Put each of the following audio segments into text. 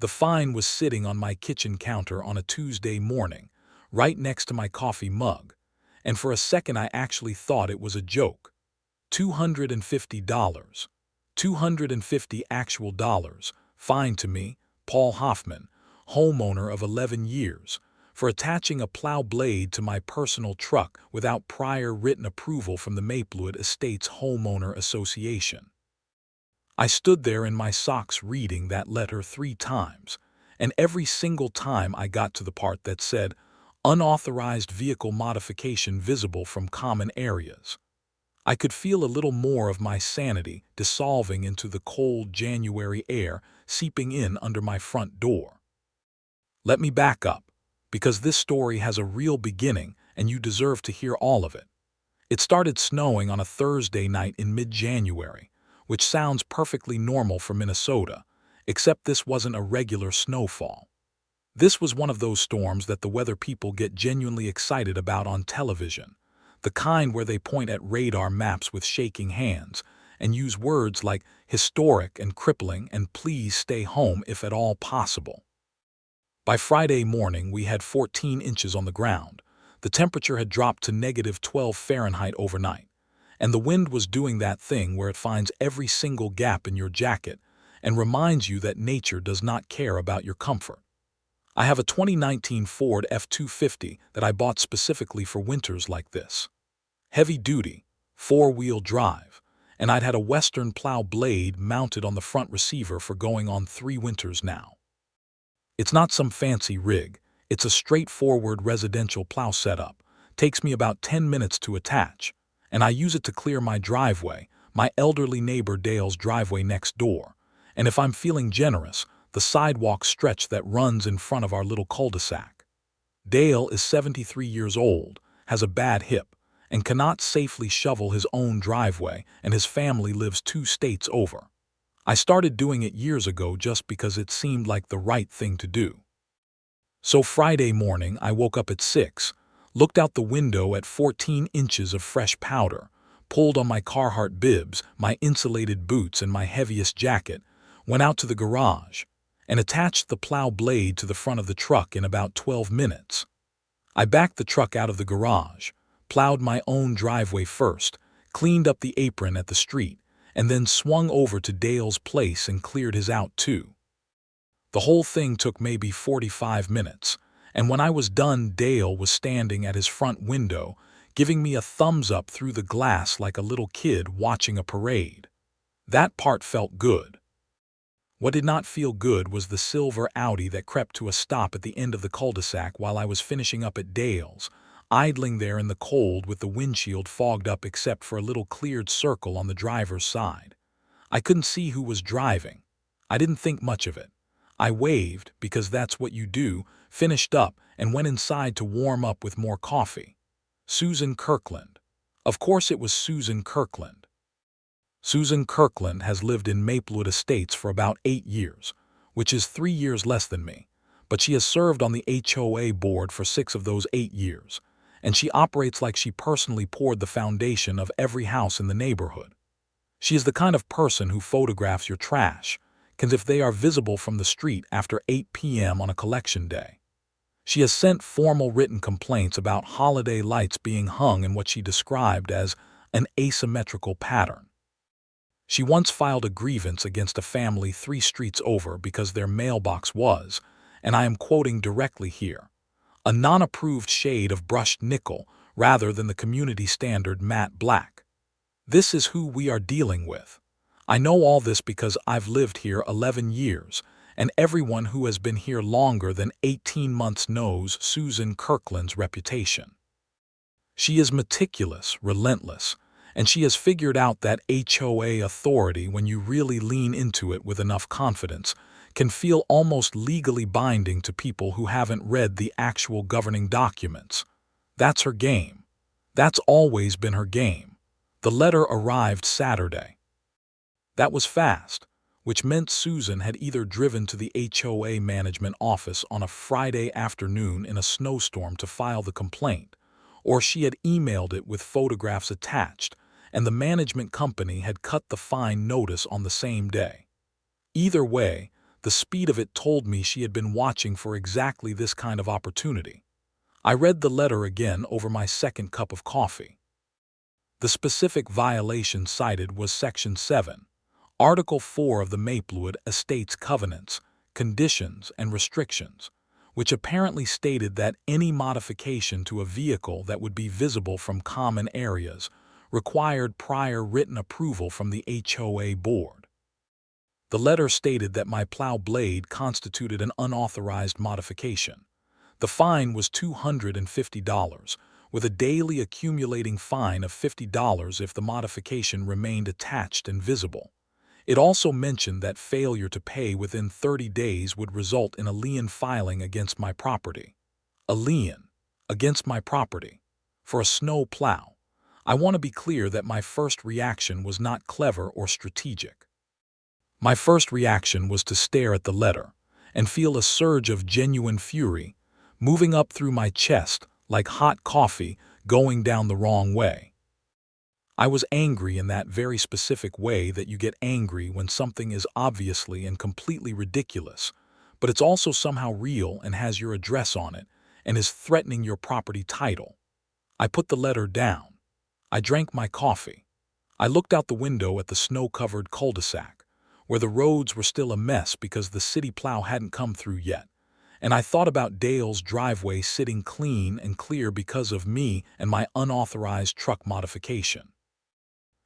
The fine was sitting on my kitchen counter on a Tuesday morning, right next to my coffee mug, and for a second I actually thought it was a joke. $250. 250 actual dollars, fine to me, Paul Hoffman, homeowner of 11 years, for attaching a plow blade to my personal truck without prior written approval from the Maplewood Estates Homeowner Association. I stood there in my socks reading that letter 3 times, and every single time I got to the part that said, "Unauthorized vehicle modification visible from common areas," I could feel a little more of my sanity dissolving into the cold January air seeping in under my front door. Let me back up, because this story has a real beginning and you deserve to hear all of it. It started snowing on a Thursday night in mid-January, which sounds perfectly normal for Minnesota, except this wasn't a regular snowfall. This was one of those storms that the weather people get genuinely excited about on television, the kind where they point at radar maps with shaking hands and use words like historic and crippling and please stay home if at all possible. By Friday morning, we had 14 inches on the ground. The temperature had dropped to -12 Fahrenheit overnight, and the wind was doing that thing where it finds every single gap in your jacket and reminds you that nature does not care about your comfort. I have a 2019 Ford F-250 that I bought specifically for winters like this. Heavy duty, 4-wheel drive, and I'd had a Western plow blade mounted on the front receiver for going on 3 winters now. It's not some fancy rig, it's a straightforward residential plow setup. Takes me about 10 minutes to attach, and I use it to clear my driveway, my elderly neighbor Dale's driveway next door, and if I'm feeling generous, the sidewalk stretch that runs in front of our little cul-de-sac. Dale is 73 years old, has a bad hip, and cannot safely shovel his own driveway, and his family lives 2 states over. I started doing it years ago just because it seemed like the right thing to do. So Friday morning, I woke up at 6, looked out the window at 14 inches of fresh powder, pulled on my Carhartt bibs, my insulated boots, and my heaviest jacket, went out to the garage, and attached the plow blade to the front of the truck in about 12 minutes. I backed the truck out of the garage, plowed my own driveway first, cleaned up the apron at the street, and then swung over to Dale's place and cleared his out too. The whole thing took maybe 45 minutes, and when I was done, Dale was standing at his front window, giving me a thumbs up through the glass like a little kid watching a parade. That part felt good. What did not feel good was the silver Audi that crept to a stop at the end of the cul-de-sac while I was finishing up at Dale's, idling there in the cold with the windshield fogged up except for a little cleared circle on the driver's side. I couldn't see who was driving. I didn't think much of it. I waved, because that's what you do, finished up, and went inside to warm up with more coffee. Susan Kirkland. Of course it was Susan Kirkland. Susan Kirkland has lived in Maplewood Estates for about 8 years, which is 3 years less than me, but she has served on the HOA board for 6 of those 8 years, and she operates like she personally poured the foundation of every house in the neighborhood. She is the kind of person who photographs your trash, as if they are visible from the street after 8 p.m. on a collection day. She has sent formal written complaints about holiday lights being hung in what she described as an asymmetrical pattern. She once filed a grievance against a family 3 streets over because their mailbox was, and I am quoting directly here, a non-approved shade of brushed nickel rather than the community standard matte black. This is who we are dealing with. I know all this because I've lived here 11 years, and everyone who has been here longer than 18 months knows Susan Kirkland's reputation. She is meticulous, relentless, and she has figured out that HOA authority, when you really lean into it with enough confidence, can feel almost legally binding to people who haven't read the actual governing documents. That's her game. That's always been her game. The letter arrived Saturday. That was fast, which meant Susan had either driven to the HOA management office on a Friday afternoon in a snowstorm to file the complaint, or she had emailed it with photographs attached, and the management company had cut the fine notice on the same day. Either way, The speed of it told me she had been watching for exactly this kind of opportunity. I read the letter again over my second cup of coffee. The specific violation cited was Section 7, Article 4 of the Maplewood Estates Covenants, Conditions and Restrictions, which apparently stated that any modification to a vehicle that would be visible from common areas required prior written approval from the HOA board. The letter stated that my plow blade constituted an unauthorized modification. The fine was $250, with a daily accumulating fine of $50 if the modification remained attached and visible. It also mentioned that failure to pay within 30 days would result in a lien filing against my property. A lien against my property for a snow plow. I want to be clear that my first reaction was not clever or strategic. My first reaction was to stare at the letter and feel a surge of genuine fury moving up through my chest like hot coffee going down the wrong way. I was angry in that very specific way that you get angry when something is obviously and completely ridiculous, but it's also somehow real and has your address on it and is threatening your property title. I put the letter down. I drank my coffee. I looked out the window at the snow-covered cul-de-sac, where the roads were still a mess because the city plow hadn't come through yet, and I thought about Dale's driveway sitting clean and clear because of me and my unauthorized truck modification.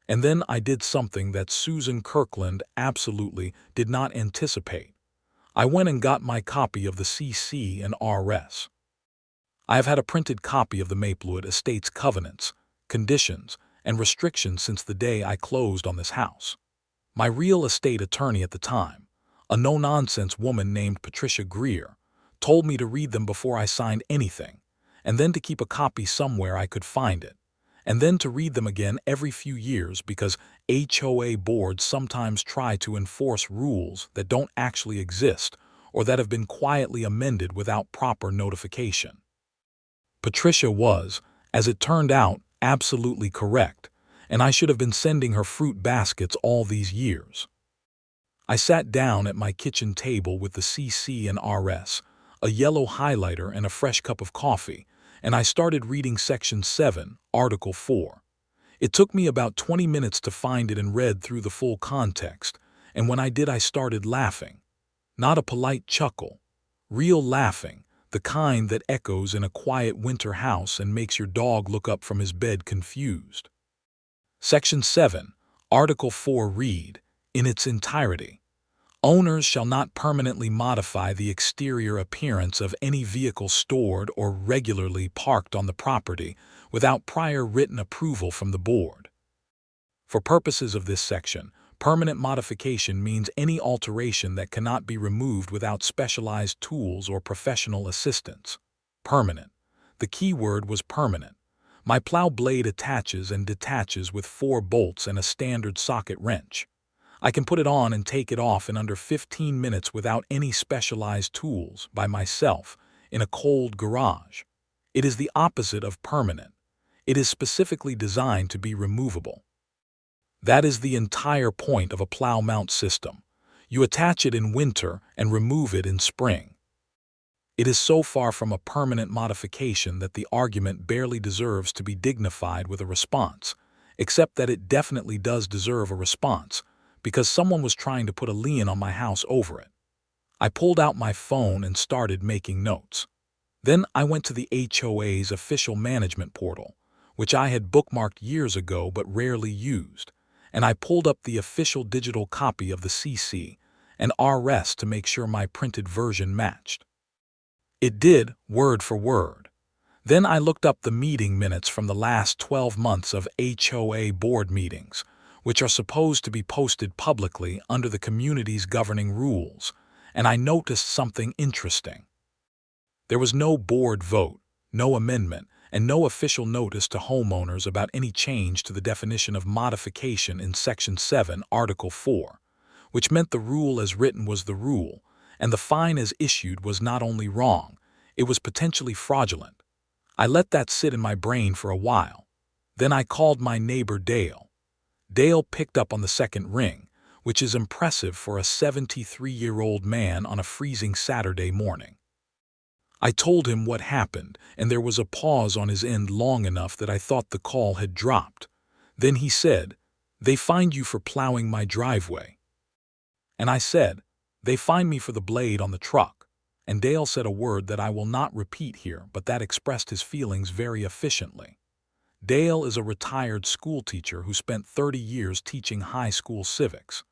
And then I did something that Susan Kirkland absolutely did not anticipate. I went and got my copy of the CC and RS. I have had a printed copy of the Maplewood Estates Covenants, Conditions, and Restrictions since the day I closed on this house. My real estate attorney at the time, a no-nonsense woman named Patricia Greer, told me to read them before I signed anything, and then to keep a copy somewhere I could find it, and then to read them again every few years because HOA boards sometimes try to enforce rules that don't actually exist or that have been quietly amended without proper notification. Patricia was, as it turned out, absolutely correct, and I should have been sending her fruit baskets all these years. I sat down at my kitchen table with the CC and RS, a yellow highlighter and a fresh cup of coffee, and I started reading Section 7, Article 4. It took me about 20 minutes to find it and read through the full context, and when I did I started laughing. Not a polite chuckle, real laughing, the kind that echoes in a quiet winter house and makes your dog look up from his bed confused. Section 7, Article 4 read, in its entirety, owners shall not permanently modify the exterior appearance of any vehicle stored or regularly parked on the property without prior written approval from the board. For purposes of this section, permanent modification means any alteration that cannot be removed without specialized tools or professional assistance. Permanent. The key word was permanent. My plow blade attaches and detaches with 4 bolts and a standard socket wrench. I can put it on and take it off in under 15 minutes without any specialized tools, by myself, in a cold garage. It is the opposite of permanent. It is specifically designed to be removable. That is the entire point of a plow mount system. You attach it in winter and remove it in spring. It is so far from a permanent modification that the argument barely deserves to be dignified with a response, except that it definitely does deserve a response, because someone was trying to put a lien on my house over it. I pulled out my phone and started making notes. Then I went to the HOA's official management portal, which I had bookmarked years ago but rarely used, and I pulled up the official digital copy of the CC and RS to make sure my printed version matched. It did, word for word. Then I looked up the meeting minutes from the last 12 months of HOA board meetings, which are supposed to be posted publicly under the community's governing rules, and I noticed something interesting. There was no board vote, no amendment, and no official notice to homeowners about any change to the definition of modification in Section 7, Article 4, which meant the rule as written was the rule, and the fine as issued was not only wrong, it was potentially fraudulent. I let that sit in my brain for a while. Then I called my neighbor Dale. Dale picked up on the second ring, which is impressive for a 73-year-old man on a freezing Saturday morning. I told him what happened, and there was a pause on his end long enough that I thought the call had dropped. Then he said, "They fined you for plowing my driveway." And I said, "They fined me for the blade on the truck." And Dale said a word that I will not repeat here, but that expressed his feelings very efficiently. Dale is a retired schoolteacher who spent 30 years teaching high school civics.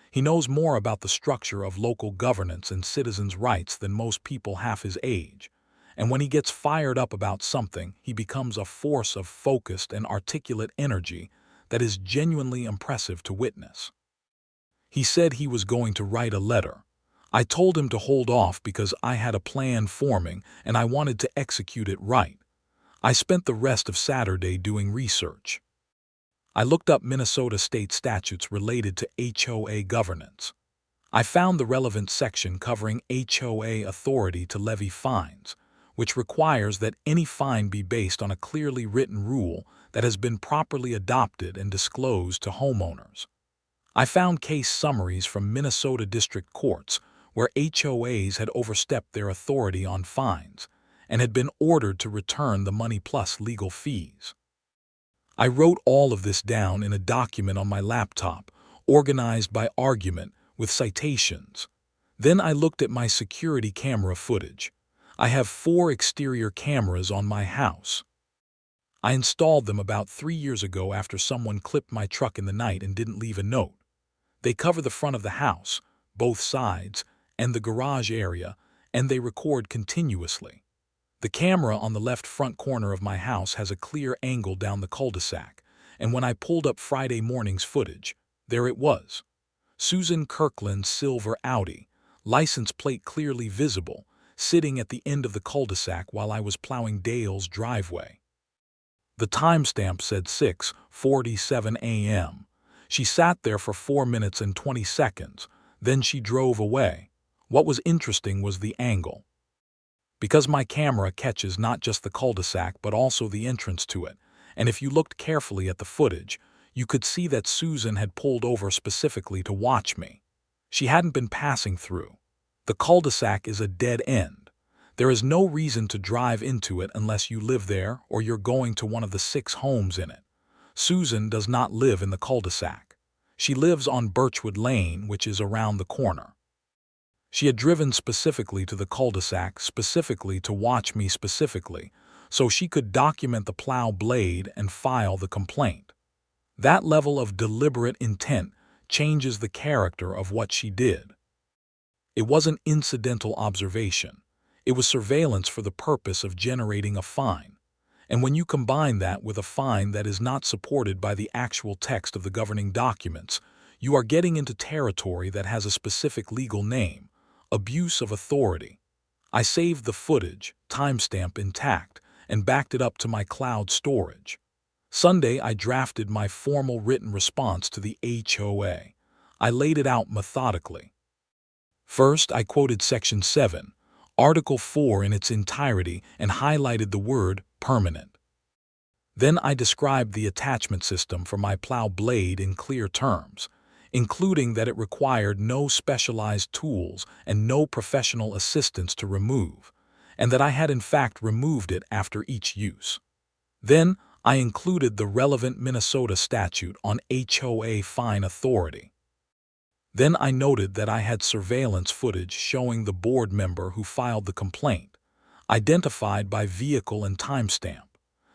He knows more about the structure of local governance and citizens' rights than most people half his age. And when he gets fired up about something, he becomes a force of focused and articulate energy that is genuinely impressive to witness. He said he was going to write a letter. I told him to hold off because I had a plan forming and I wanted to execute it right. I spent the rest of Saturday doing research. I looked up Minnesota state statutes related to HOA governance. I found the relevant section covering HOA authority to levy fines, which requires that any fine be based on a clearly written rule that has been properly adopted and disclosed to homeowners. I found case summaries from Minnesota district courts where HOAs had overstepped their authority on fines and had been ordered to return the money plus legal fees. I wrote all of this down in a document on my laptop, organized by argument with citations. Then I looked at my security camera footage. I have 4 exterior cameras on my house. I installed them about 3 years ago after someone clipped my truck in the night and didn't leave a note. They cover the front of the house, both sides, and the garage area, and they record continuously. The camera on the left front corner of my house has a clear angle down the cul-de-sac, and when I pulled up Friday morning's footage, there it was. Susan Kirkland's silver Audi, license plate clearly visible, sitting at the end of the cul-de-sac while I was plowing Dale's driveway. The timestamp said 6:47 a.m. She sat there for 4 minutes and 20 seconds, then she drove away. What was interesting was the angle. Because my camera catches not just the cul-de-sac but also the entrance to it, and if you looked carefully at the footage, you could see that Susan had pulled over specifically to watch me. She hadn't been passing through. The cul-de-sac is a dead end. There is no reason to drive into it unless you live there or you're going to one of the 6 homes in it. Susan does not live in the cul-de-sac. She lives on Birchwood Lane, which is around the corner. She had driven specifically to the cul-de-sac, specifically to watch me specifically, so she could document the plow blade and file the complaint. That level of deliberate intent changes the character of what she did. It wasn't incidental observation. It was surveillance for the purpose of generating a fine. And when you combine that with a fine that is not supported by the actual text of the governing documents, you are getting into territory that has a specific legal name: abuse of authority. I saved the footage, timestamp intact, and backed it up to my cloud storage. Sunday, I drafted my formal written response to the HOA. I laid it out methodically. First, I quoted Section 7, Article 4 in its entirety and highlighted the word permanent. Then I described the attachment system for my plow blade in clear terms, including that it required no specialized tools and no professional assistance to remove, and that I had in fact removed it after each use. Then I included the relevant Minnesota statute on HOA fine authority. Then I noted that I had surveillance footage showing the board member who filed the complaint, identified by vehicle and timestamp,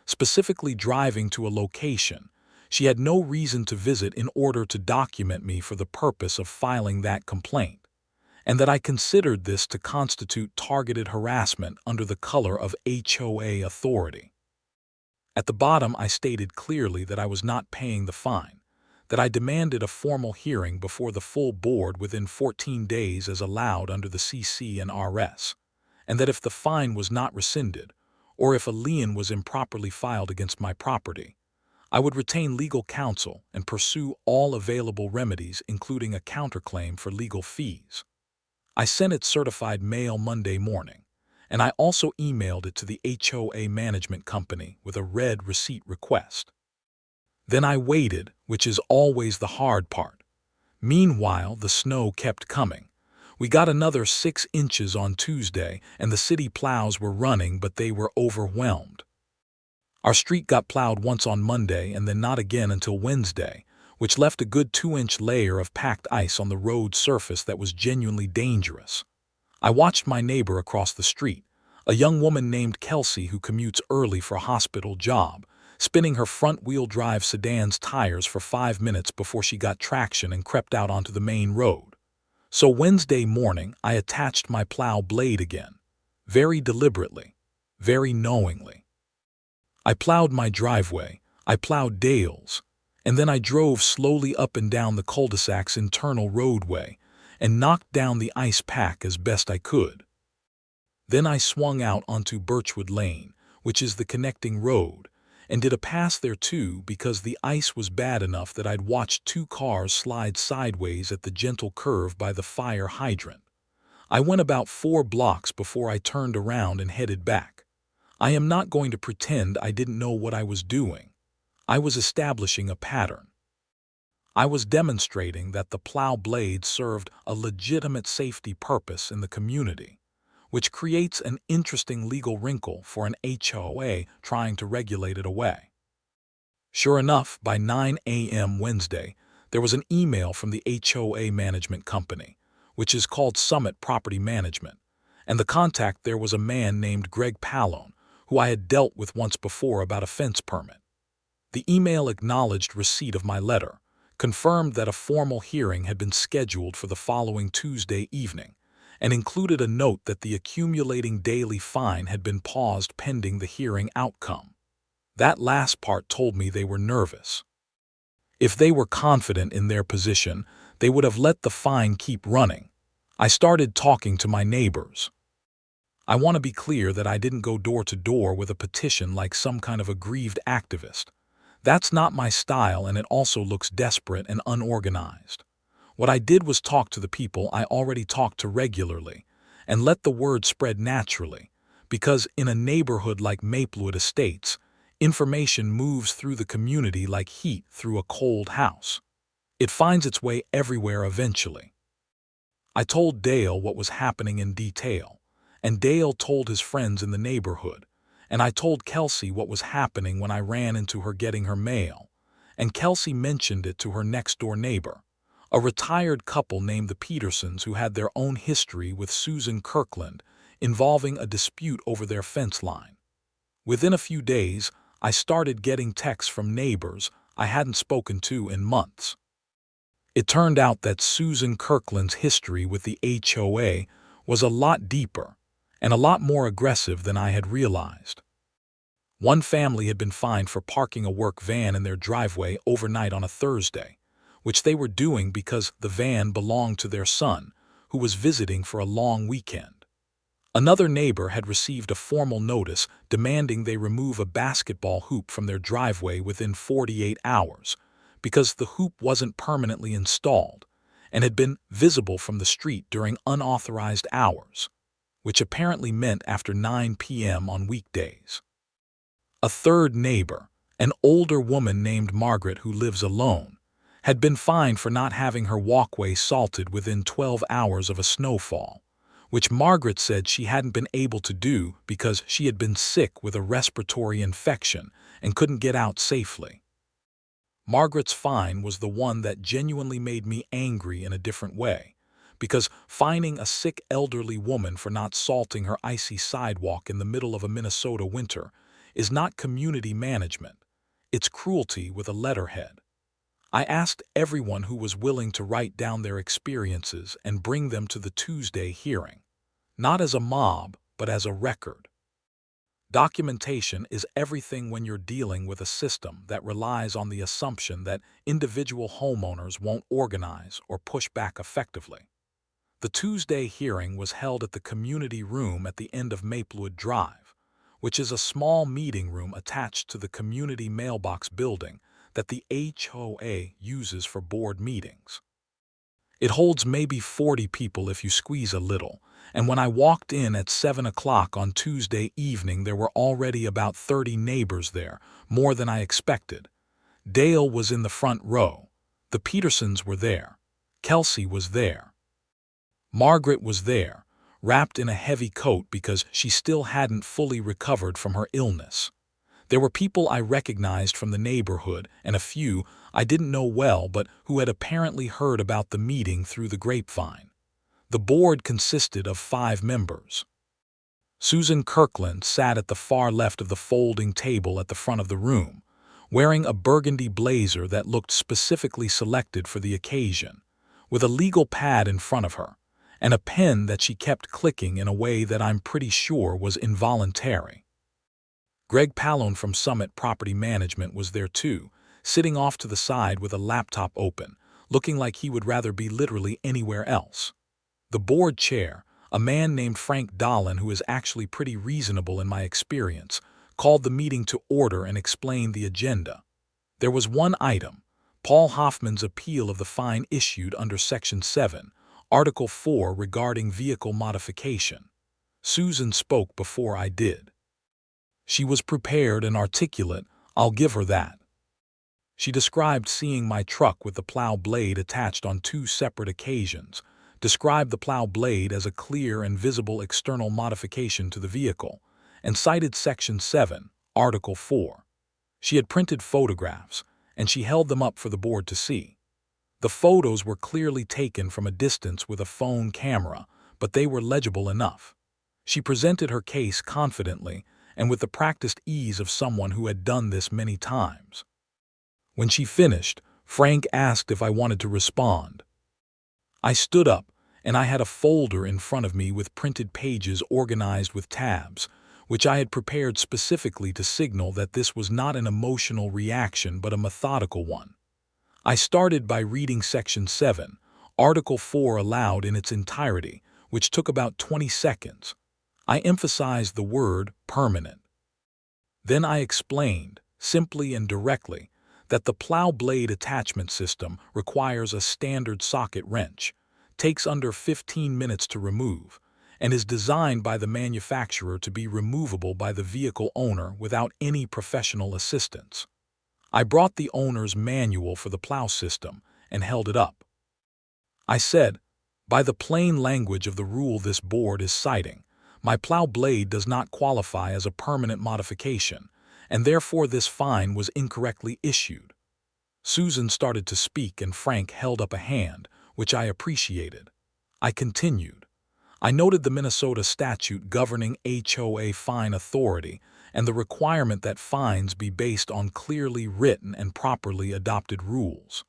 specifically driving to a location she had no reason to visit in order to document me for the purpose of filing that complaint, and that I considered this to constitute targeted harassment under the color of HOA authority. At the bottom, I stated clearly that I was not paying the fine, that I demanded a formal hearing before the full board within 14 days as allowed under the CC and RS, and that if the fine was not rescinded, or if a lien was improperly filed against my property, I would retain legal counsel and pursue all available remedies, including a counterclaim for legal fees. I sent it certified mail Monday morning, and I also emailed it to the HOA management company with a red receipt request. Then I waited, which is always the hard part. Meanwhile, the snow kept coming. We got another 6 inches on Tuesday, and the city plows were running, but they were overwhelmed. Our street got plowed once on Monday and then not again until Wednesday, which left a good 2-inch layer of packed ice on the road surface that was genuinely dangerous. I watched my neighbor across the street, a young woman named Kelsey who commutes early for a hospital job, spinning her front-wheel drive sedan's tires for 5 minutes before she got traction and crept out onto the main road. So Wednesday morning, I attached my plow blade again, very deliberately, very knowingly. I plowed my driveway, I plowed Dale's, and then I drove slowly up and down the cul-de-sac's internal roadway and knocked down the ice pack as best I could. Then I swung out onto Birchwood Lane, which is the connecting road, and did a pass there too because the ice was bad enough that I'd watched 2 cars slide sideways at the gentle curve by the fire hydrant. I went about 4 blocks before I turned around and headed back. I am not going to pretend I didn't know what I was doing. I was establishing a pattern. I was demonstrating that the plow blade served a legitimate safety purpose in the community, which creates an interesting legal wrinkle for an HOA trying to regulate it away. Sure enough, by 9 a.m. Wednesday, there was an email from the HOA management company, which is called Summit Property Management, and the contact there was a man named Greg Pallone, who I had dealt with once before about a fence permit. The email acknowledged receipt of my letter, confirmed that a formal hearing had been scheduled for the following Tuesday evening, and included a note that the accumulating daily fine had been paused pending the hearing outcome. That last part told me they were nervous. If they were confident in their position, they would have let the fine keep running. I started talking to my neighbors. I want to be clear that I didn't go door to door with a petition like some kind of aggrieved activist. That's not my style, and it also looks desperate and unorganized. What I did was talk to the people I already talked to regularly and let the word spread naturally, because in a neighborhood like Maplewood Estates, information moves through the community like heat through a cold house. It finds its way everywhere eventually. I told Dale what was happening in detail, and Dale told his friends in the neighborhood, and I told Kelsey what was happening when I ran into her getting her mail, and Kelsey mentioned it to her next-door neighbor, a retired couple named the Petersons who had their own history with Susan Kirkland involving a dispute over their fence line. Within a few days, I started getting texts from neighbors I hadn't spoken to in months. It turned out that Susan Kirkland's history with the HOA was a lot deeper and a lot more aggressive than I had realized. One family had been fined for parking a work van in their driveway overnight on a Thursday, which they were doing because the van belonged to their son, who was visiting for a long weekend. Another neighbor had received a formal notice demanding they remove a basketball hoop from their driveway within 48 hours because the hoop wasn't permanently installed and had been visible from the street during unauthorized hours, which apparently meant after 9 p.m. on weekdays. A third neighbor, an older woman named Margaret who lives alone, had been fined for not having her walkway salted within 12 hours of a snowfall, which Margaret said she hadn't been able to do because she had been sick with a respiratory infection and couldn't get out safely. Margaret's fine was the one that genuinely made me angry in a different way, because fining a sick elderly woman for not salting her icy sidewalk in the middle of a Minnesota winter is not community management. It's cruelty with a letterhead. I asked everyone who was willing to write down their experiences and bring them to the Tuesday hearing, not as a mob, but as a record. Documentation is everything when you're dealing with a system that relies on the assumption that individual homeowners won't organize or push back effectively. The Tuesday hearing was held at the community room at the end of Maplewood Drive, which is a small meeting room attached to the community mailbox building that the HOA uses for board meetings. It holds maybe 40 people if you squeeze a little, and when I walked in at 7 o'clock on Tuesday evening there were already about 30 neighbors there, more than I expected. Dale was in the front row. The Petersons were there. Kelsey was there. Margaret was there, wrapped in a heavy coat because she still hadn't fully recovered from her illness. There were people I recognized from the neighborhood and a few I didn't know well but who had apparently heard about the meeting through the grapevine. The board consisted of 5 members. Susan Kirkland sat at the far left of the folding table at the front of the room, wearing a burgundy blazer that looked specifically selected for the occasion, with a legal pad in front of her, and a pen that she kept clicking in a way that I'm pretty sure was involuntary. Greg Pallone from Summit Property Management was there too, sitting off to the side with a laptop open, looking like he would rather be literally anywhere else. The board chair, a man named Frank Dolan who is actually pretty reasonable in my experience, called the meeting to order and explained the agenda. There was one item, Paul Hoffman's appeal of the fine issued under Section 7, Article 4 regarding vehicle modification. Susan spoke before I did. She was prepared and articulate, I'll give her that. She described seeing my truck with the plow blade attached on 2 separate occasions, described the plow blade as a clear and visible external modification to the vehicle, and cited Section 7, Article 4. She had printed photographs, and she held them up for the board to see. The photos were clearly taken from a distance with a phone camera, but they were legible enough. She presented her case confidently and with the practiced ease of someone who had done this many times. When she finished, Frank asked if I wanted to respond. I stood up, and I had a folder in front of me with printed pages organized with tabs, which I had prepared specifically to signal that this was not an emotional reaction but a methodical one. I started by reading Section 7, Article 4 aloud in its entirety, which took about 20 seconds. I emphasized the word permanent. Then I explained, simply and directly, that the plow blade attachment system requires a standard socket wrench, takes under 15 minutes to remove, and is designed by the manufacturer to be removable by the vehicle owner without any professional assistance. I brought the owner's manual for the plow system and held it up. I said, by the plain language of the rule this board is citing, my plow blade does not qualify as a permanent modification, and therefore this fine was incorrectly issued. Susan started to speak and Frank held up a hand, which I appreciated. I continued. I noted the Minnesota statute governing HOA fine authority and the requirement that fines be based on clearly written and properly adopted rules.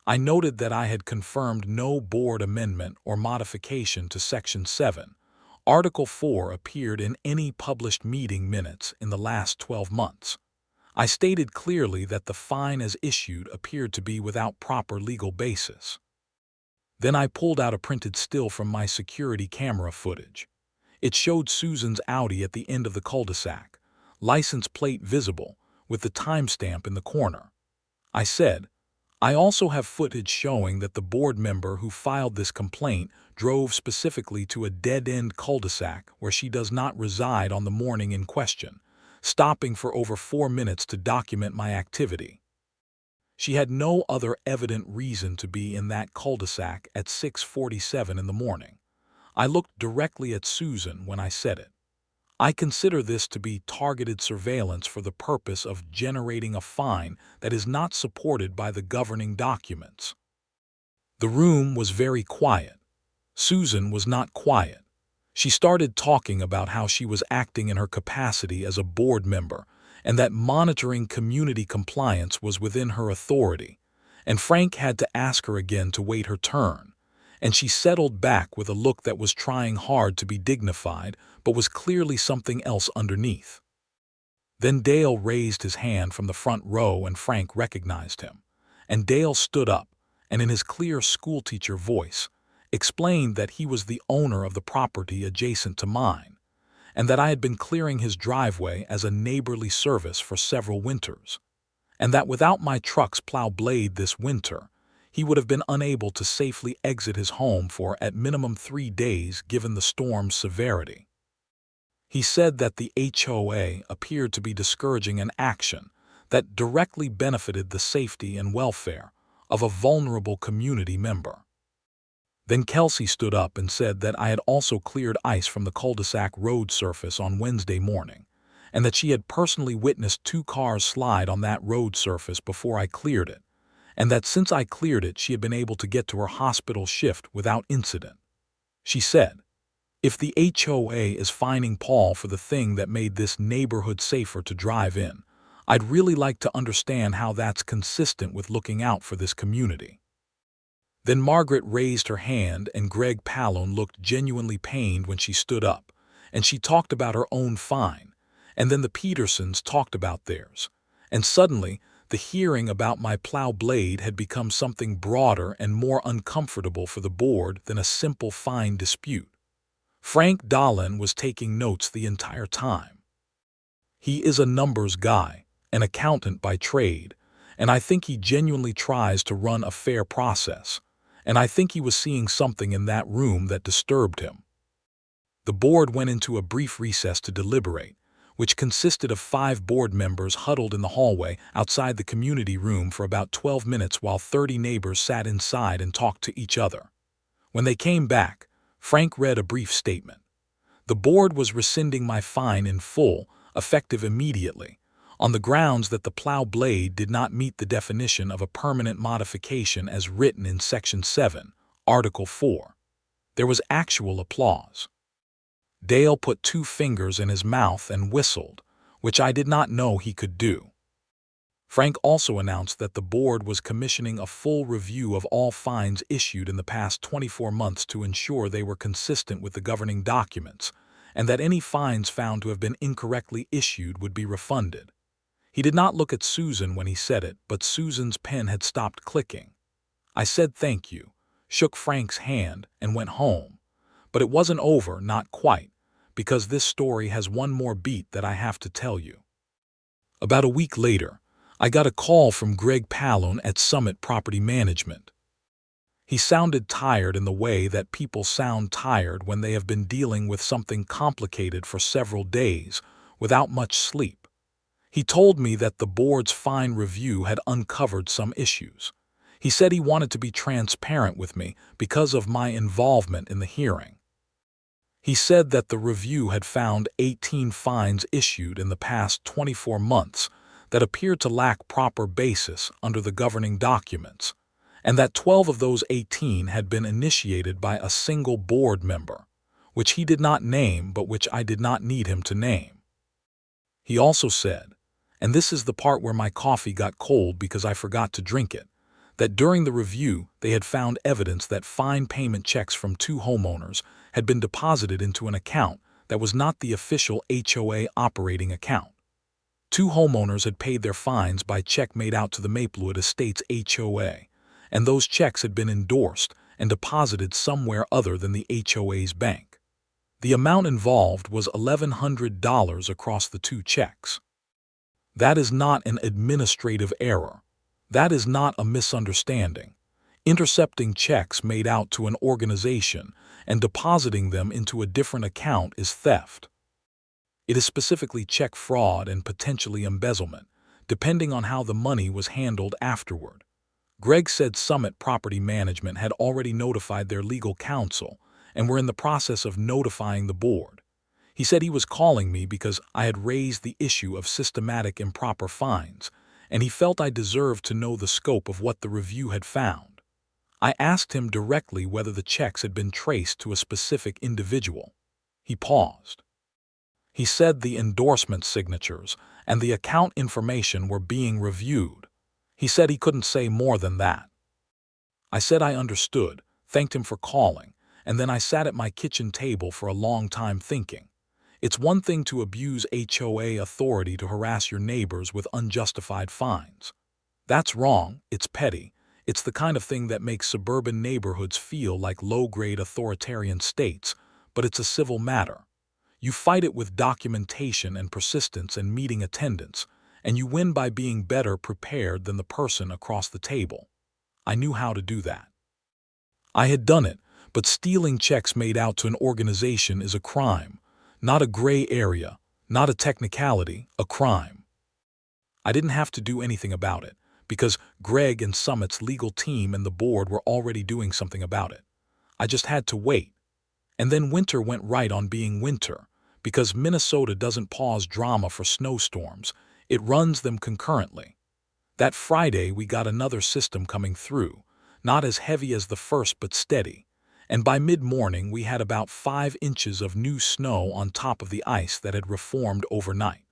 I noted that I had confirmed no board amendment or modification to Section 7. Article 4 appeared in any published meeting minutes in the last 12 months. I stated clearly that the fine as issued appeared to be without proper legal basis. Then I pulled out a printed still from my security camera footage. It showed Susan's Audi at the end of the cul-de-sac, license plate visible, with the timestamp in the corner. I said, I also have footage showing that the board member who filed this complaint drove specifically to a dead-end cul-de-sac where she does not reside on the morning in question, stopping for over 4 minutes to document my activity. She had no other evident reason to be in that cul-de-sac at 6:47 in the morning. I looked directly at Susan when I said it. I consider this to be targeted surveillance for the purpose of generating a fine that is not supported by the governing documents. The room was very quiet. Susan was not quiet. She started talking about how she was acting in her capacity as a board member and that monitoring community compliance was within her authority, and Frank had to ask her again to wait her turn, and she settled back with a look that was trying hard to be dignified but was clearly something else underneath. Then Dale raised his hand from the front row and Frank recognized him, and Dale stood up and in his clear schoolteacher voice explained that he was the owner of the property adjacent to mine, and that I had been clearing his driveway as a neighborly service for several winters, and that without my truck's plow blade this winter, he would have been unable to safely exit his home for at minimum 3 days given the storm's severity. He said that the HOA appeared to be discouraging an action that directly benefited the safety and welfare of a vulnerable community member. Then Kelsey stood up and said that I had also cleared ice from the cul-de-sac road surface on Wednesday morning, and that she had personally witnessed 2 cars slide on that road surface before I cleared it, and that since I cleared it she had been able to get to her hospital shift without incident. She said, "If the HOA is fining Paul for the thing that made this neighborhood safer to drive in, I'd really like to understand how that's consistent with looking out for this community." Then Margaret raised her hand and Greg Pallone looked genuinely pained when she stood up, and she talked about her own fine, and then the Petersons talked about theirs, and suddenly the hearing about my plow blade had become something broader and more uncomfortable for the board than a simple fine dispute. Frank Dahlin was taking notes the entire time. He is a numbers guy, an accountant by trade, and I think he genuinely tries to run a fair process, and I think he was seeing something in that room that disturbed him. The board went into a brief recess to deliberate, which consisted of 5 board members huddled in the hallway outside the community room for about 12 minutes while 30 neighbors sat inside and talked to each other. When they came back, Frank read a brief statement. The board was rescinding my fine in full, effective immediately, on the grounds that the plow blade did not meet the definition of a permanent modification as written in Section 7, Article 4. There was actual applause. Dale put 2 fingers in his mouth and whistled, which I did not know he could do. Frank also announced that the board was commissioning a full review of all fines issued in the past 24 months to ensure they were consistent with the governing documents, and that any fines found to have been incorrectly issued would be refunded. He did not look at Susan when he said it, but Susan's pen had stopped clicking. I said thank you, shook Frank's hand, and went home. But it wasn't over, not quite, because this story has one more beat that I have to tell you. About a week later, I got a call from Greg Pallone at Summit Property Management. He sounded tired in the way that people sound tired when they have been dealing with something complicated for several days without much sleep. He told me that the board's fine review had uncovered some issues. He said he wanted to be transparent with me because of my involvement in the hearing. He said that the review had found 18 fines issued in the past 24 months that appeared to lack proper basis under the governing documents, and that 12 of those 18 had been initiated by a single board member, which he did not name but which I did not need him to name. He also said, and this is the part where my coffee got cold because I forgot to drink it, that during the review they had found evidence that fine payment checks from 2 homeowners had been deposited into an account that was not the official HOA operating account. 2 homeowners had paid their fines by check made out to the Maplewood Estates HOA, and those checks had been endorsed and deposited somewhere other than the HOA's bank. The amount involved was $1,100 across the 2 checks. That is not an administrative error. That is not a misunderstanding. Intercepting checks made out to an organization and depositing them into a different account is theft. It is specifically check fraud and potentially embezzlement, depending on how the money was handled afterward. Greg said Summit Property Management had already notified their legal counsel and were in the process of notifying the board. He said he was calling me because I had raised the issue of systematic improper fines, and he felt I deserved to know the scope of what the review had found. I asked him directly whether the checks had been traced to a specific individual. He paused. He said the endorsement signatures and the account information were being reviewed. He said he couldn't say more than that. I said I understood, thanked him for calling, and then I sat at my kitchen table for a long time thinking. It's one thing to abuse HOA authority to harass your neighbors with unjustified fines. That's wrong, it's petty, it's the kind of thing that makes suburban neighborhoods feel like low-grade authoritarian states, but it's a civil matter. You fight it with documentation and persistence and meeting attendance, and you win by being better prepared than the person across the table. I knew how to do that. I had done it, but stealing checks made out to an organization is a crime. Not a gray area, not a technicality, a crime. I didn't have to do anything about it, because Greg and Summit's legal team and the board were already doing something about it. I just had to wait. And then winter went right on being winter, because Minnesota doesn't pause drama for snowstorms, it runs them concurrently. That Friday we got another system coming through, not as heavy as the first but steady, and by mid-morning we had about 5 inches of new snow on top of the ice that had reformed overnight.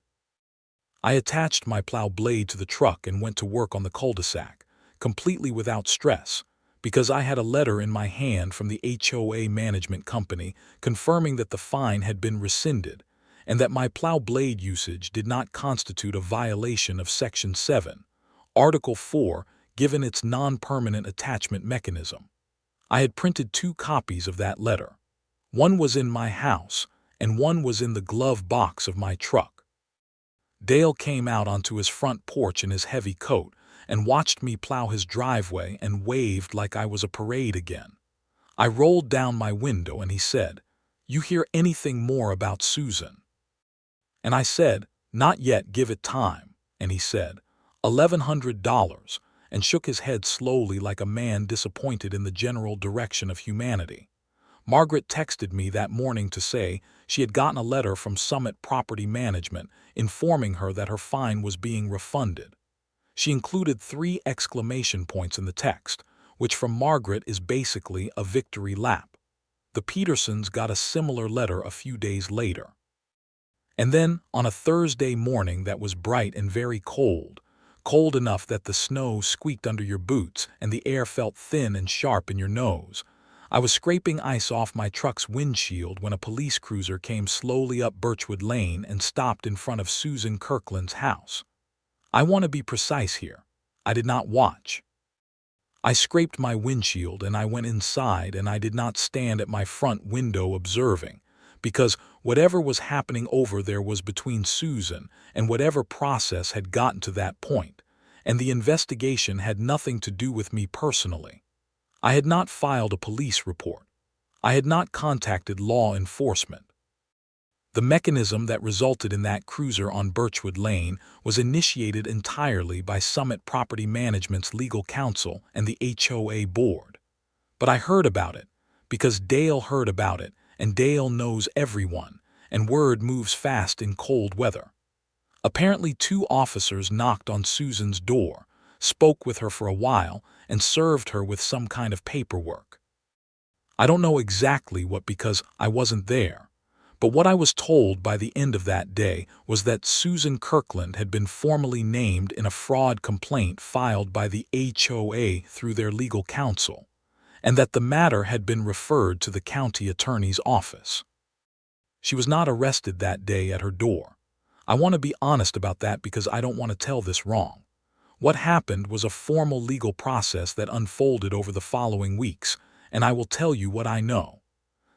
I attached my plow blade to the truck and went to work on the cul-de-sac, completely without stress, because I had a letter in my hand from the HOA management company confirming that the fine had been rescinded and that my plow blade usage did not constitute a violation of Section 7, Article 4, given its non-permanent attachment mechanism. I had printed 2 copies of that letter. One was in my house, and one was in the glove box of my truck. Dale came out onto his front porch in his heavy coat and watched me plow his driveway and waved like I was a parade again. I rolled down my window and he said, "You hear anything more about Susan?" And I said, "Not yet, give it time." And he said, $1,100, and shook his head slowly like a man disappointed in the general direction of humanity. Margaret texted me that morning to say she had gotten a letter from Summit Property Management informing her that her fine was being refunded. She included 3 exclamation points in the text, which from Margaret is basically a victory lap. The Petersons got a similar letter a few days later. And then, on a Thursday morning that was bright and very cold, cold enough that the snow squeaked under your boots and the air felt thin and sharp in your nose, I was scraping ice off my truck's windshield when a police cruiser came slowly up Birchwood Lane and stopped in front of Susan Kirkland's house. I want to be precise here. I did not watch. I scraped my windshield and I went inside, and I did not stand at my front window observing, because whatever was happening over there was between Susan and whatever process had gotten to that point, and the investigation had nothing to do with me personally. I had not filed a police report. I had not contacted law enforcement. The mechanism that resulted in that cruiser on Birchwood Lane was initiated entirely by Summit Property Management's legal counsel and the HOA board. But I heard about it, because Dale heard about it, and Dale knows everyone, and word moves fast in cold weather. Apparently 2 officers knocked on Susan's door, spoke with her for a while, and served her with some kind of paperwork. I don't know exactly what, because I wasn't there, but what I was told by the end of that day was that Susan Kirkland had been formally named in a fraud complaint filed by the HOA through their legal counsel, and that the matter had been referred to the county attorney's office. She was not arrested that day at her door. I want to be honest about that because I don't want to tell this wrong. What happened was a formal legal process that unfolded over the following weeks, and I will tell you what I know.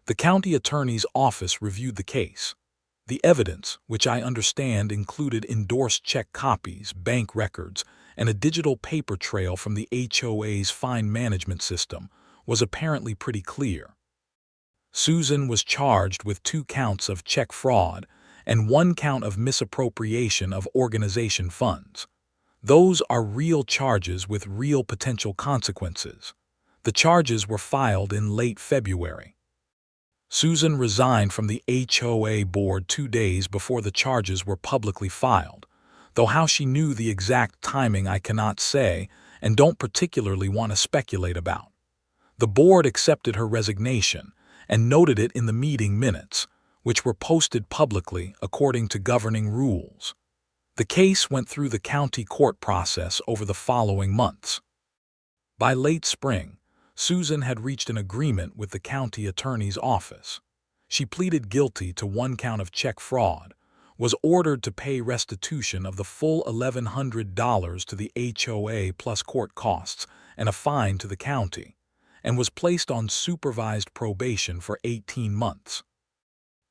The county attorney's office reviewed the case. The evidence, which I understand included endorsed check copies, bank records, and a digital paper trail from the HOA's fine management system, was apparently pretty clear. Susan was charged with 2 counts of check fraud and 1 count of misappropriation of organization funds. Those are real charges with real potential consequences. The charges were filed in late February. Susan resigned from the HOA board 2 days before the charges were publicly filed, though how she knew the exact timing I cannot say and don't particularly want to speculate about. The board accepted her resignation and noted it in the meeting minutes, which were posted publicly according to governing rules. The case went through the county court process over the following months. By late spring, Susan had reached an agreement with the county attorney's office. She pleaded guilty to 1 count of check fraud, was ordered to pay restitution of the full $1,100 to the HOA plus court costs and a fine to the county, and was placed on supervised probation for 18 months.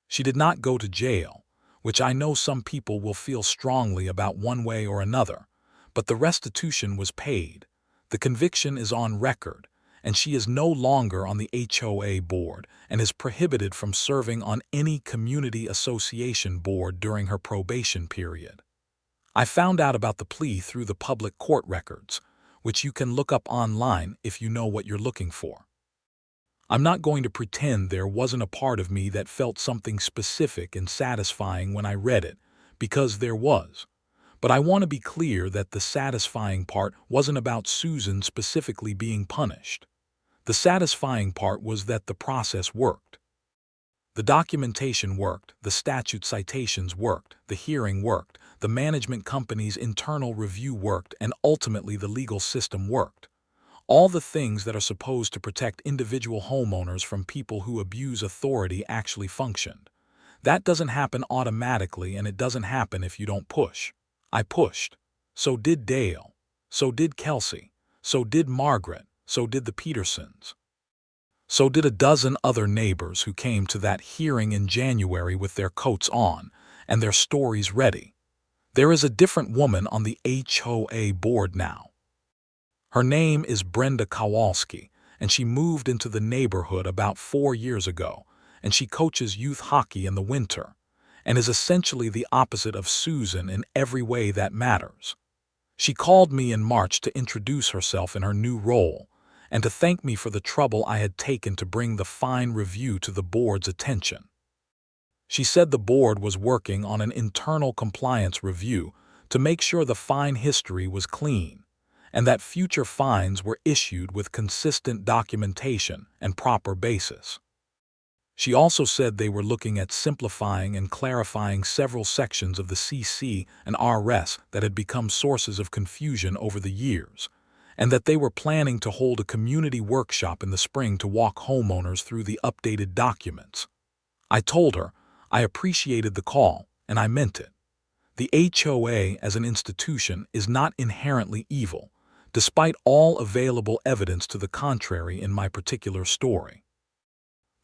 She did not go to jail, which I know some people will feel strongly about one way or another, but the restitution was paid, the conviction is on record, and she is no longer on the HOA board and is prohibited from serving on any community association board during her probation period. I found out about the plea through the public court records, which you can look up online if you know what you're looking for. I'm not going to pretend there wasn't a part of me that felt something specific and satisfying when I read it, because there was. But I want to be clear that the satisfying part wasn't about Susan specifically being punished. The satisfying part was that the process worked. The documentation worked, the statute citations worked, the hearing worked, the management company's internal review worked, and ultimately the legal system worked. All the things that are supposed to protect individual homeowners from people who abuse authority actually functioned. That doesn't happen automatically, and it doesn't happen if you don't push. I pushed. So did Dale. So did Kelsey. So did Margaret. So did the Petersons. So did a dozen other neighbors who came to that hearing in January with their coats on and their stories ready. There is a different woman on the HOA board now. Her name is Brenda Kowalski, and she moved into the neighborhood about 4 years ago, and she coaches youth hockey in the winter, and is essentially the opposite of Susan in every way that matters. She called me in March to introduce herself in her new role, and to thank me for the trouble I had taken to bring the fine review to the board's attention. She said the board was working on an internal compliance review to make sure the fine history was clean, and that future fines were issued with consistent documentation and proper basis. She also said they were looking at simplifying and clarifying several sections of the CC and RS that had become sources of confusion over the years, and that they were planning to hold a community workshop in the spring to walk homeowners through the updated documents. I told her I appreciated the call, and I meant it. The HOA as an institution is not inherently evil, despite all available evidence to the contrary in my particular story.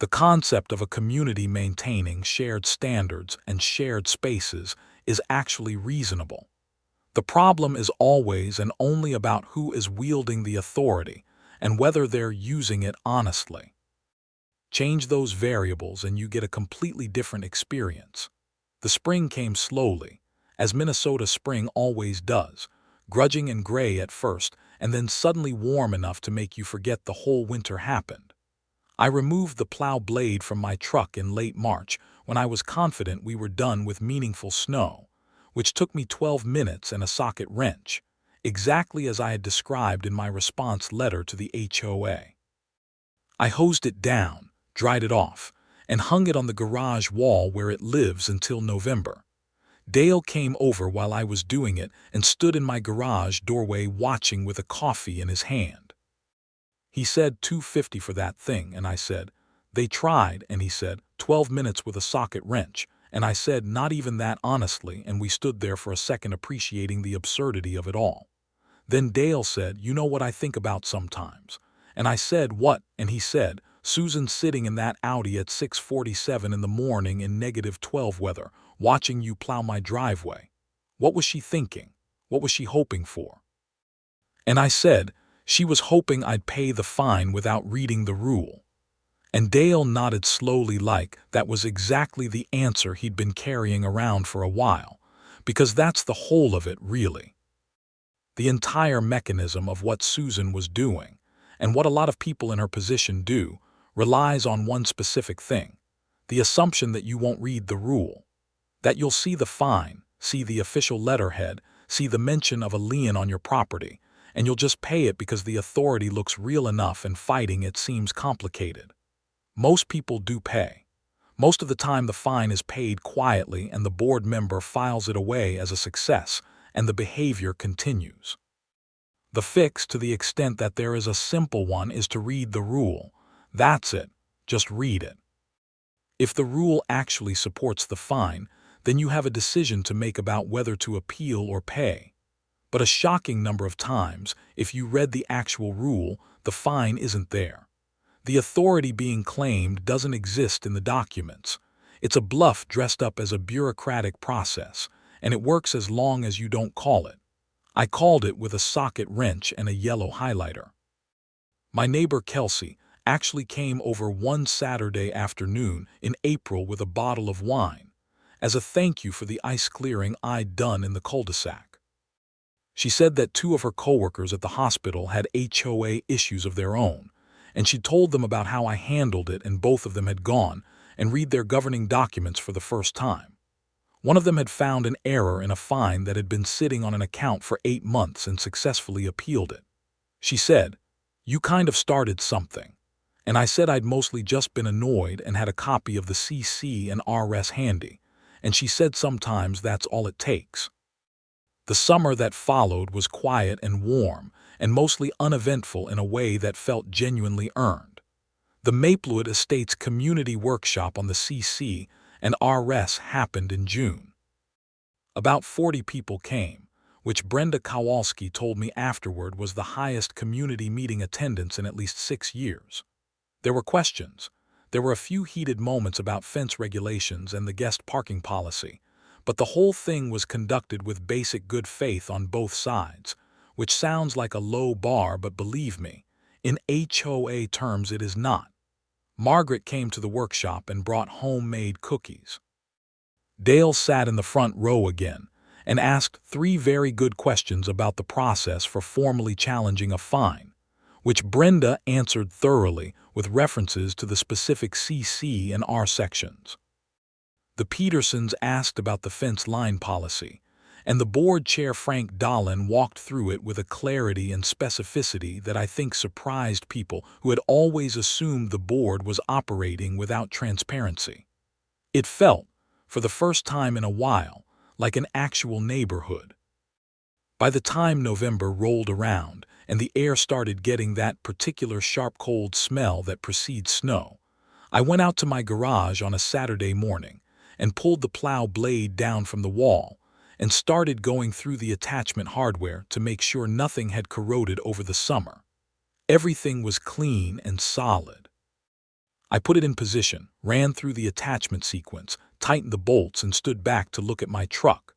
The concept of a community maintaining shared standards and shared spaces is actually reasonable. The problem is always and only about who is wielding the authority and whether they're using it honestly. Change those variables and you get a completely different experience. The spring came slowly, as Minnesota spring always does, grudging and gray at first, and then suddenly warm enough to make you forget the whole winter happened. I removed the plow blade from my truck in late March when I was confident we were done with meaningful snow, which took me 12 minutes and a socket wrench, exactly as I had described in my response letter to the HOA. I hosed it down, dried it off, and hung it on the garage wall where it lives until November. Dale came over while I was doing it and stood in my garage doorway watching with a coffee in his hand. He said $250 for that thing, and I said, they tried, and he said, 12 minutes with a socket wrench, and I said, not even that honestly, and we stood there for a second appreciating the absurdity of it all. Then Dale said, you know what I think about sometimes. And I said, what? And he said, Susan sitting in that Audi at 6:47 in the morning in -12 weather, watching you plow my driveway. What was she thinking? What was she hoping for? And I said, she was hoping I'd pay the fine without reading the rule. And Dale nodded slowly like that was exactly the answer he'd been carrying around for a while, because that's the whole of it, really. The entire mechanism of what Susan was doing, and what a lot of people in her position do, relies on one specific thing, the assumption that you won't read the rule, that you'll see the fine, see the official letterhead, see the mention of a lien on your property, and you'll just pay it because the authority looks real enough and fighting it seems complicated. Most people do pay. Most of the time the fine is paid quietly and the board member files it away as a success, and the behavior continues. The fix, to the extent that there is a simple one, is to read the rule. That's it. Just read it. If the rule actually supports the fine, then you have a decision to make about whether to appeal or pay. But a shocking number of times, if you read the actual rule, the fine isn't there. The authority being claimed doesn't exist in the documents. It's a bluff dressed up as a bureaucratic process, and it works as long as you don't call it. I called it with a socket wrench and a yellow highlighter. My neighbor Kelsey actually came over one Saturday afternoon in April with a bottle of wine, as a thank you for the ice clearing I'd done in the cul-de-sac. She said that two of her coworkers at the hospital had HOA issues of their own, and she told them about how I handled it, and both of them had gone and read their governing documents for the first time. One of them had found an error in a fine that had been sitting on an account for 8 months and successfully appealed it. She said, "You kind of started something." And I said I'd mostly just been annoyed and had a copy of the CC and RS handy, and she said sometimes that's all it takes. The summer that followed was quiet and warm, and mostly uneventful in a way that felt genuinely earned. The Maplewood Estates Community Workshop on the CC and RS happened in June. About 40 people came, which Brenda Kowalski told me afterward was the highest community meeting attendance in at least 6 years. There were questions. There were a few heated moments about fence regulations and the guest parking policy, but the whole thing was conducted with basic good faith on both sides, which sounds like a low bar, but believe me, in HOA terms it is not. Margaret came to the workshop and brought homemade cookies. Dale sat in the front row again and asked 3 very good questions about the process for formally challenging a fine, which Brenda answered thoroughly with references to the specific CC and R sections. The Petersons asked about the fence line policy, and the board chair Frank Dolan walked through it with a clarity and specificity that I think surprised people who had always assumed the board was operating without transparency. It felt, for the first time in a while, like an actual neighborhood. By the time November rolled around and the air started getting that particular sharp cold smell that precedes snow, I went out to my garage on a Saturday morning and pulled the plow blade down from the wall and started going through the attachment hardware to make sure nothing had corroded over the summer. Everything was clean and solid. I put it in position, ran through the attachment sequence, tightened the bolts, and stood back to look at my truck.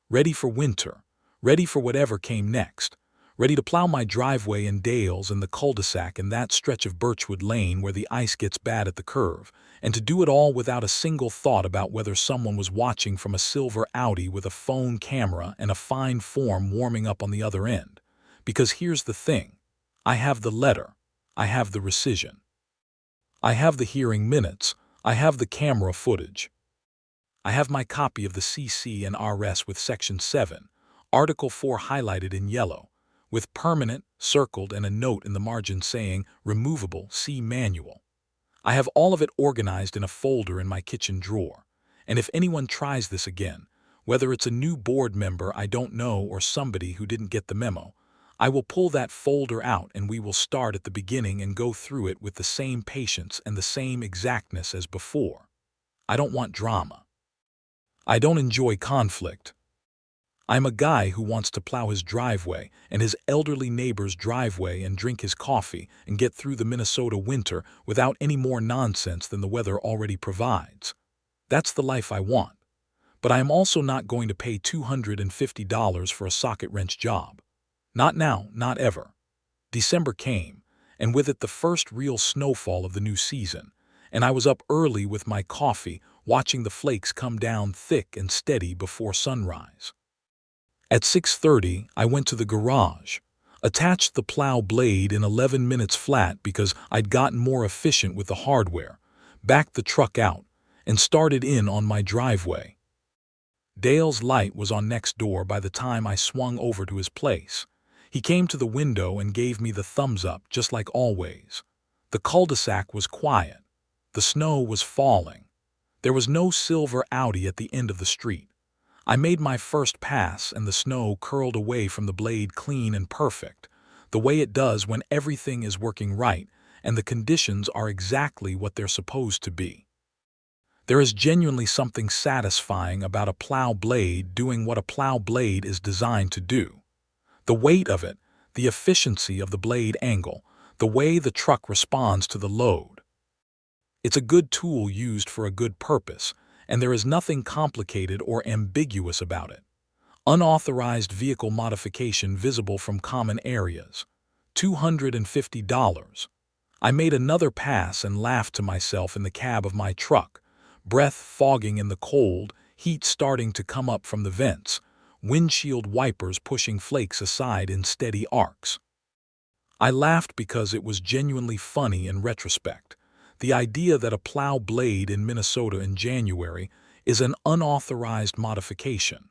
Ready for winter, ready for whatever came next, ready to plow my driveway in Dale's and the cul-de-sac in that stretch of Birchwood Lane where the ice gets bad at the curve, and to do it all without a single thought about whether someone was watching from a silver Audi with a phone camera and a fine form warming up on the other end. Because here's the thing. I have the letter. I have the rescission. I have the hearing minutes. I have the camera footage. I have my copy of the CC and RS with Section 7, Article 4 highlighted in yellow, with permanent, circled, and a note in the margin saying, removable, see manual. I have all of it organized in a folder in my kitchen drawer, and if anyone tries this again, whether it's a new board member I don't know or somebody who didn't get the memo, I will pull that folder out and we will start at the beginning and go through it with the same patience and the same exactness as before. I don't want drama. I don't enjoy conflict. I'm a guy who wants to plow his driveway and his elderly neighbor's driveway and drink his coffee and get through the Minnesota winter without any more nonsense than the weather already provides. That's the life I want. But I am also not going to pay $250 for a socket wrench job. Not now, not ever. December came, and with it the first real snowfall of the new season, and I was up early with my coffee, watching the flakes come down thick and steady before sunrise. At 6:30, I went to the garage, attached the plow blade in 11 minutes flat because I'd gotten more efficient with the hardware, backed the truck out, and started in on my driveway. Dale's light was on next door by the time I swung over to his place. He came to the window and gave me the thumbs up, just like always. The cul-de-sac was quiet. The snow was falling. There was no silver Audi at the end of the street. I made my first pass and the snow curled away from the blade clean and perfect, the way it does when everything is working right and the conditions are exactly what they're supposed to be. There is genuinely something satisfying about a plow blade doing what a plow blade is designed to do. The weight of it, the efficiency of the blade angle, the way the truck responds to the load. It's a good tool used for a good purpose, and there is nothing complicated or ambiguous about it. Unauthorized vehicle modification visible from common areas. $250. I made another pass and laughed to myself in the cab of my truck, breath fogging in the cold, heat starting to come up from the vents, windshield wipers pushing flakes aside in steady arcs. I laughed because it was genuinely funny in retrospect. The idea that a plow blade in Minnesota in January is an unauthorized modification.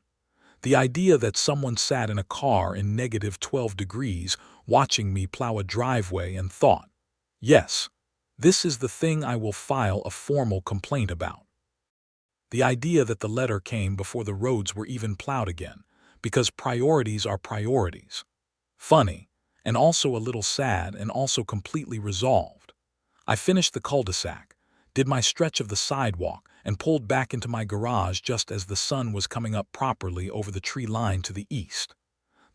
The idea that someone sat in a car in -12 degrees watching me plow a driveway and thought, yes, this is the thing I will file a formal complaint about. The idea that the letter came before the roads were even plowed again, because priorities are priorities. Funny, and also a little sad, and also completely resolved. I finished the cul-de-sac, did my stretch of the sidewalk, and pulled back into my garage just as the sun was coming up properly over the tree line to the east.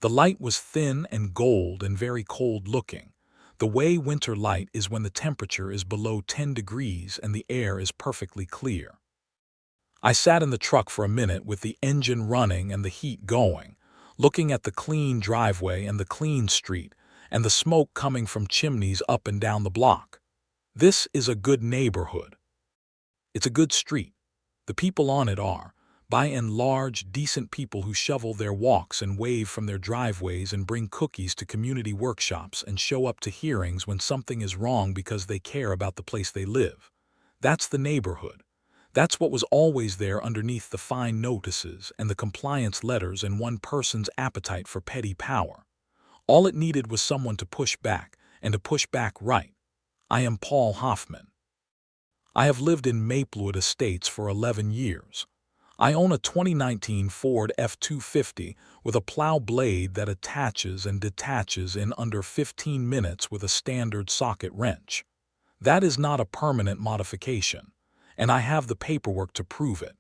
The light was thin and gold and very cold looking, the way winter light is when the temperature is below 10 degrees and the air is perfectly clear. I sat in the truck for a minute with the engine running and the heat going, looking at the clean driveway and the clean street, and the smoke coming from chimneys up and down the block. This is a good neighborhood. It's a good street. The people on it are, by and large, decent people who shovel their walks and wave from their driveways and bring cookies to community workshops and show up to hearings when something is wrong because they care about the place they live. That's the neighborhood. That's what was always there underneath the fine notices and the compliance letters and one person's appetite for petty power. All it needed was someone to push back, and to push back right. I am Paul Hoffman. I have lived in Maplewood Estates for 11 years. I own a 2019 Ford F-250 with a plow blade that attaches and detaches in under 15 minutes with a standard socket wrench. That is not a permanent modification, and I have the paperwork to prove it.